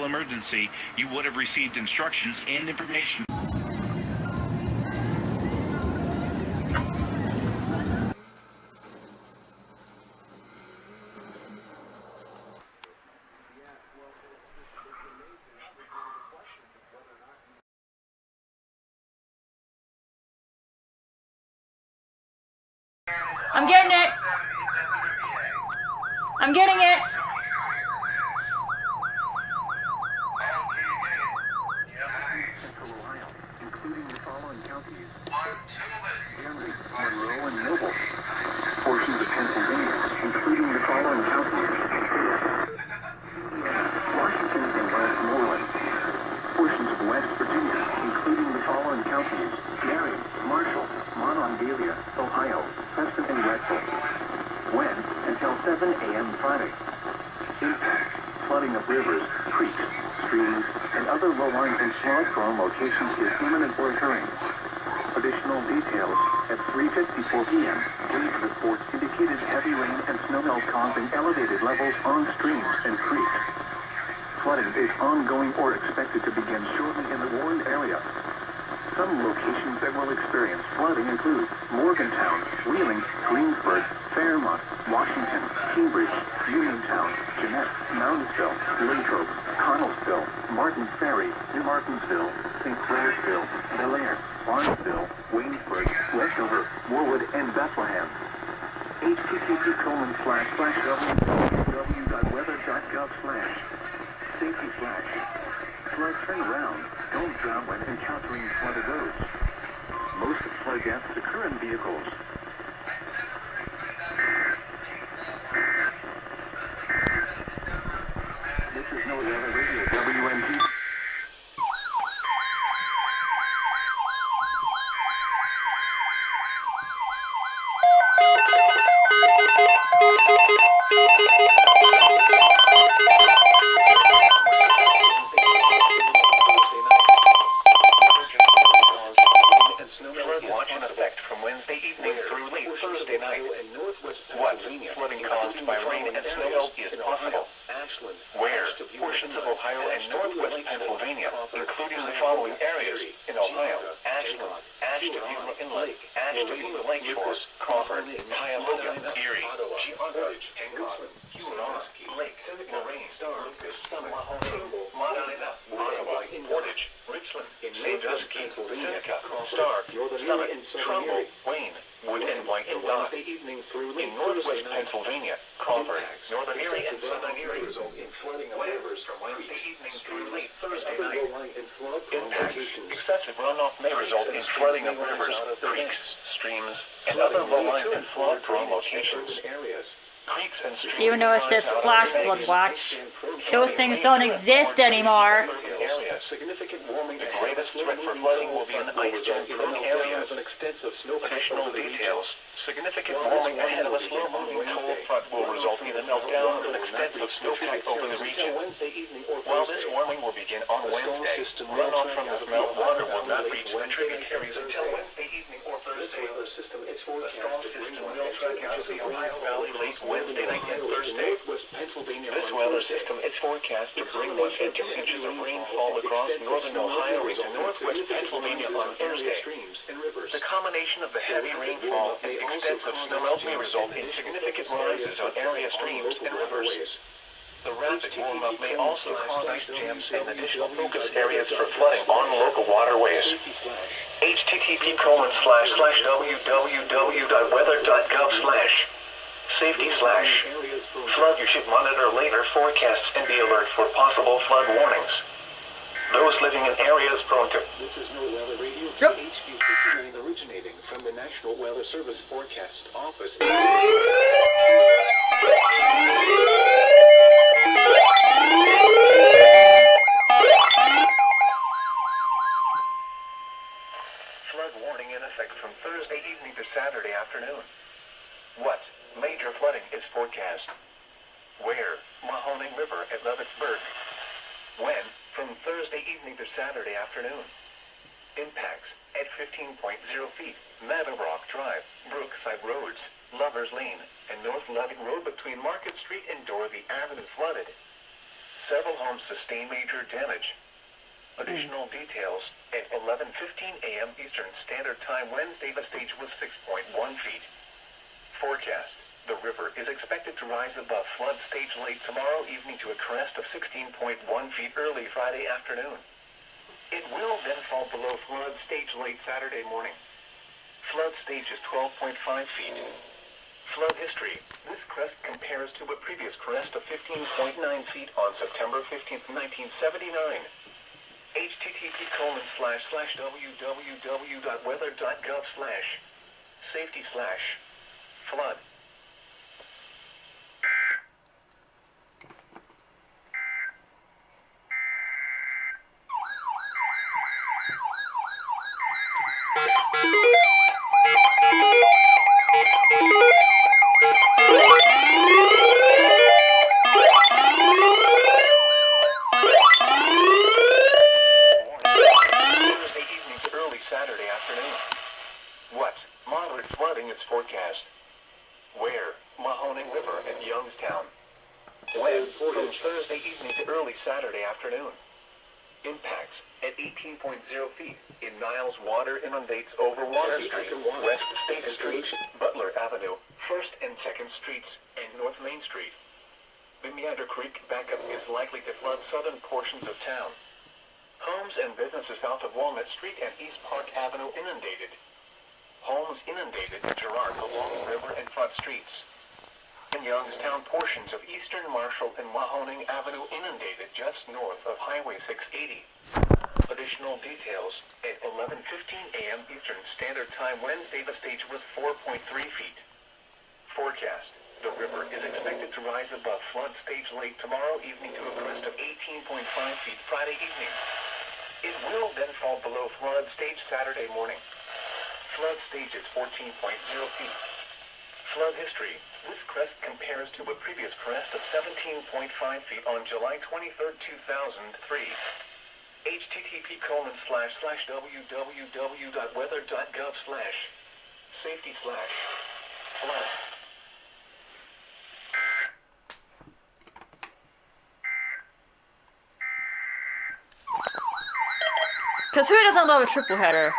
medical emergency, you would have received instructions and information. I'm getting it. I'm getting it. Including the following counties: Henry, Monroe, and Noble. Portions of Pennsylvania, including the following counties: Washington and Westmoreland. Portions of West Virginia, including the following counties: Marion, Marshall, Monongalia, Ohio, Preston, and Wetzel. When? Until 7 a.m. Friday. Impact: flooding of rivers, creeks, streams, and other low-lying and flood-prone locations is imminent or occurring. Additional details: at 3:54 p.m., Gauge reports indicated heavy rain and snowmelt causing elevated levels on streams and creeks. Flooding is ongoing or expected to begin shortly in the warned area. Some locations that will experience flooding include Morgantown, Wheeling, Greensburg, Fairmont, Washington, Cambridge, Uniontown, Jeannette, Moundsville, Latrobe, Connellsville, Martins Ferry, New Martinsville, St. Clairsville, Belair, Barnesville, Waynesburg, Westover, Warwood, and Bethlehem. http://www.weather.gov/safety/. Flood turnaround. Don't drown when encountering flooded roads. Most flood deaths occur in vehicles. This is No Weather Radio, WMG. Watch in effect from Wednesday evening through late Thursday night. What flooding caused by rain and snow is possible? Where? Portions of Ohio and northwest Pennsylvania, including the following areas in Ohio: Ashland, Ashtabula Inlet, Ashtabula Lakeshore, Crawford, Cuyahoga, Erie, Geauga, Hancock, Huron, Lake, Moraine, Lucas, Mahoney, Monadnock, Ottawa, Portage, Richland, Sandusky, Seneca, Star, Summit, Trumbull, Wayne, Wood, and White, and Dock. In northwest Pennsylvania, Crawford, northern Erie, and southern Erie. Winds from Wednesday evening through late Thursday night. Impact: excessive runoff may result in flooding of rivers, creeks, streams, and other low-lying and flood-prone locations. Creeks and streams. Even though it says flash flood watch, those things don't exist anymore. Significant warming. The greatest threat for flooding will be in ice-prone areas. Additional details: significant warming ahead of a slow-moving cold front will result in a meltdown of an extensive snowpack over the region. While this warming will begin on Wednesday, runoff from the meltwater will not reach the tributaries until Wednesday evening or Thursday. The storm system will track out the Ohio Valley late Wednesday night and Thursday. This weather system is forecast to bring 1 to 2 inches of rainfall across northern Ohio into northwest Pennsylvania on Thursday. The combination of the heavy rainfall and extensive snowmelt may result in significant rises on area streams and rivers. The rapid warm-up may also cause ice jams and additional focus areas for flooding on local waterways. http://weather.gov/safety/flood. You should monitor later forecasts and be alert for possible flood warnings. Those living in areas prone to... This is No Weather Radio, HQ 59, originating from the National Weather Service Forecast Office. Flood warning in effect from Thursday evening to Saturday afternoon. What major flooding is forecast? Where? Mahoning River at Leavittsburg. When? From Thursday evening to Saturday afternoon. Impacts: at 15.0 feet, Meadowrock Drive, Brookside Roads, Lovers Lane, and North Loving Road between Market Street and Dorothy Avenue flooded. Several homes sustained major damage. Additional details at 11:15 a.m. Eastern Standard Time Wednesday. The stage was 6.1 feet. Forecast. The river is expected to rise above flood stage late tomorrow evening to a crest of 16.1 feet early Friday afternoon. It will then fall below flood stage late Saturday morning. Flood stage is 12.5 feet. Flood history. This crest compares to a previous crest of 15.9 feet on September 15, 1979. http://www.weather.gov/safety/flood. Thursday evening to early Saturday afternoon. What? Moderate flooding is forecast. Where? Mahoning River at Youngstown. When? From Thursday evening to early Saturday afternoon. Impacts at 18.0 feet. In Niles, water inundates over Water Street, West State Street, Butler Avenue, 1st and 2nd Streets, and North Main Street. The Meander Creek backup is likely to flood southern portions of town. Homes and businesses south of Walnut Street and East Park Avenue inundated. Homes inundated in Girard along the river and front streets. In Youngstown, portions of Eastern Marshall and Mahoning Avenue inundated just north of Highway 680. Additional details at 11:15 a.m. Eastern Standard Time Wednesday. The stage was 4.3 feet. Forecast. The river is expected to rise above flood stage late tomorrow evening to a crest of 18.5 feet Friday evening. It will then fall below flood stage Saturday morning. Flood stage is 14.0 feet. Flood history. This crest compares to a previous crest of 17.5 feet on July 23, 2003. http://www.weather.gov/safety/flood. Because who doesn't love a triple header?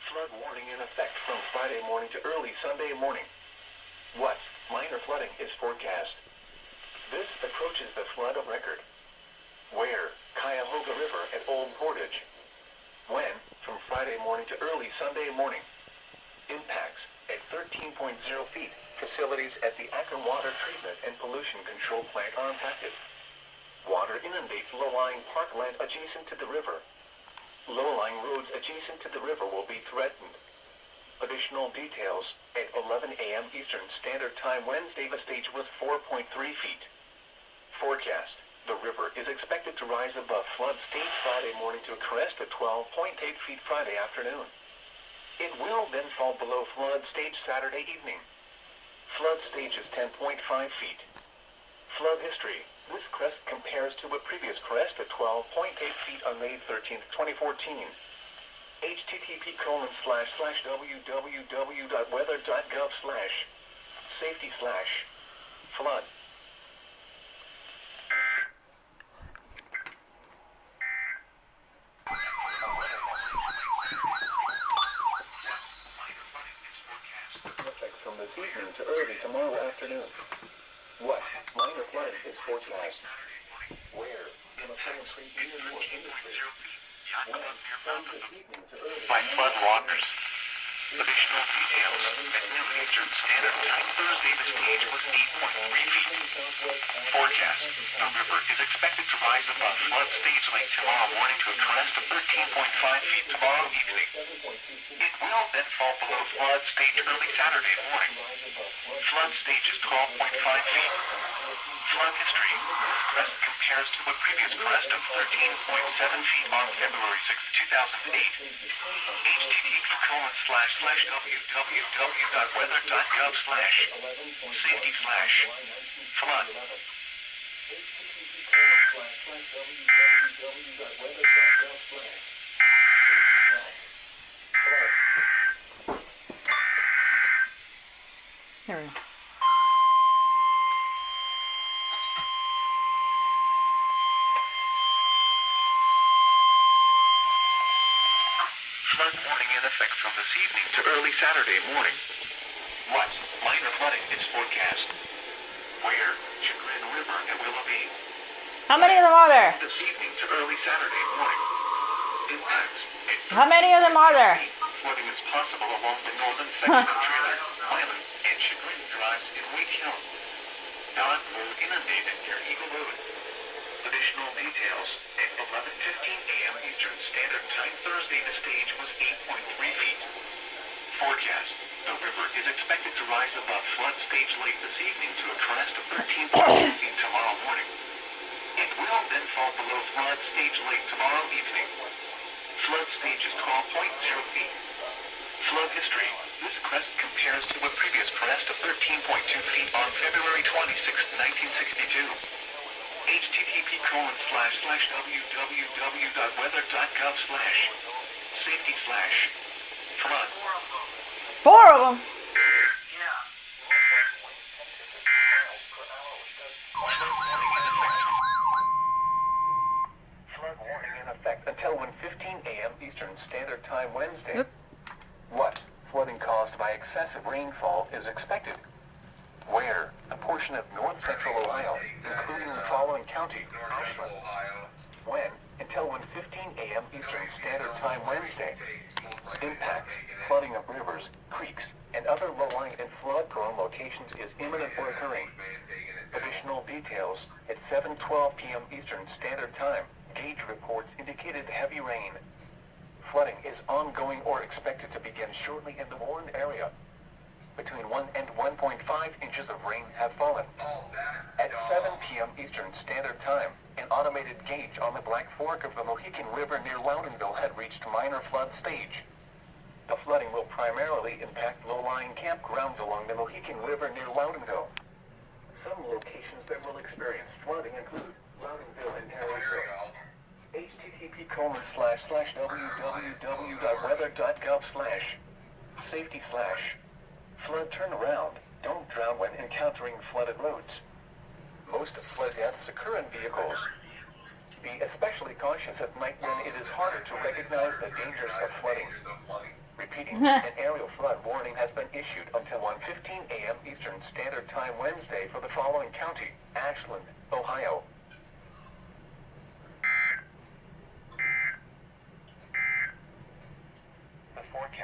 Flood warning in effect from Friday morning to early Sunday morning. What? Minor flooding is forecast. This approaches the flood of record. Where? Cuyahoga River at Old Portage. When? From Friday morning to early Sunday morning. Impacts at 13.0 feet. Facilities at the Akron Water Treatment and Pollution Control Plant are impacted. Water inundates low-lying parkland adjacent to the river. Low-lying roads adjacent to the river will be threatened. Additional details at 11 a.m. Eastern Standard Time Wednesday. The stage was 4.3 feet. Forecast. The river is expected to rise above flood stage Friday morning to a crest of 12.8 feet Friday afternoon. It will then fall below flood stage Saturday evening. Flood stage is 10.5 feet. Flood history. This crest compares to a previous crest of 12.8 feet on May 13, 2014. http://www.weather.gov/safety/flood. From this evening to early tomorrow afternoon. What? Minor flooding is forecast. Where? In the Plymouth Street near North Industry. When? From this evening to early By flood waters. Additional details at noon Eastern Standard Time Thursday. The stage was 8.3 feet. Forecast. The river is expected to rise above flood stage late tomorrow morning to a crest of 13.5 feet tomorrow evening. It will then fall below flood stage early Saturday morning. Flood stage is 12.5 feet. Flood history. This crest compares to a previous crest of 13.7 feet on February 6, 2008. http://www.weather.gov/safety/flood. flood warning in effect from this evening to early Saturday morning. What? Minor flooding is forecast. Where? Chagrin River and Willoughby. How many of them are there? This evening to early Saturday morning. Impacts. How many of them are there? Flooding is possible along the northern section of Trailer, Island, and Chagrin Drives in Wake Hill. Dock Road inundated near Eagle Road. Additional details. At 11:15 a.m. Eastern Standard Time Thursday, the stage was 8.3 feet. Forecast. The river is expected to rise above flood stage late this evening to a crest of 13.2 feet tomorrow morning. It will then fall below flood stage late tomorrow evening. Flood stage is 12.0 feet. Flood history. This crest compares to a previous crest of 13.2 feet on February 26, 1962. http://www.weather.gov/safety/flood. 4 of them. Flood warning in effect until 1:15 a.m. Eastern Standard Time Wednesday. Yep. What? Flooding caused by excessive rainfall is expected. Where? A portion of north-central Ohio, including the following county. When? Until 1:15 a.m. Eastern Standard Time Wednesday. Impact. Flooding of rivers, creeks, and other low-lying and flood-prone locations is imminent or occurring. Additional details at 7:12 p.m. Eastern Standard Time. Gauge reports indicated heavy rain. Flooding is ongoing or expected to begin shortly in the Warren area. Between 1 and 1.5 inches of rain have fallen. At 7 p.m. Eastern Standard Time, an automated gauge on the Black Fork of the Mohican River near Loudonville had reached minor flood stage. The flooding will primarily impact low-lying campgrounds along the Mohican River near Loudonville. Some locations that will experience flooding include Loudonville and Harrisville. http://www.weather.gov/safety/flood turnaround. Don't drown when encountering flooded roads. Most flood deaths occur in vehicles. Be especially cautious at night when it is harder to recognize the dangers of flooding. Repeating, an aerial flood warning has been issued until 1:15 a.m. Eastern Standard Time Wednesday for the following county: Ashland, Ohio,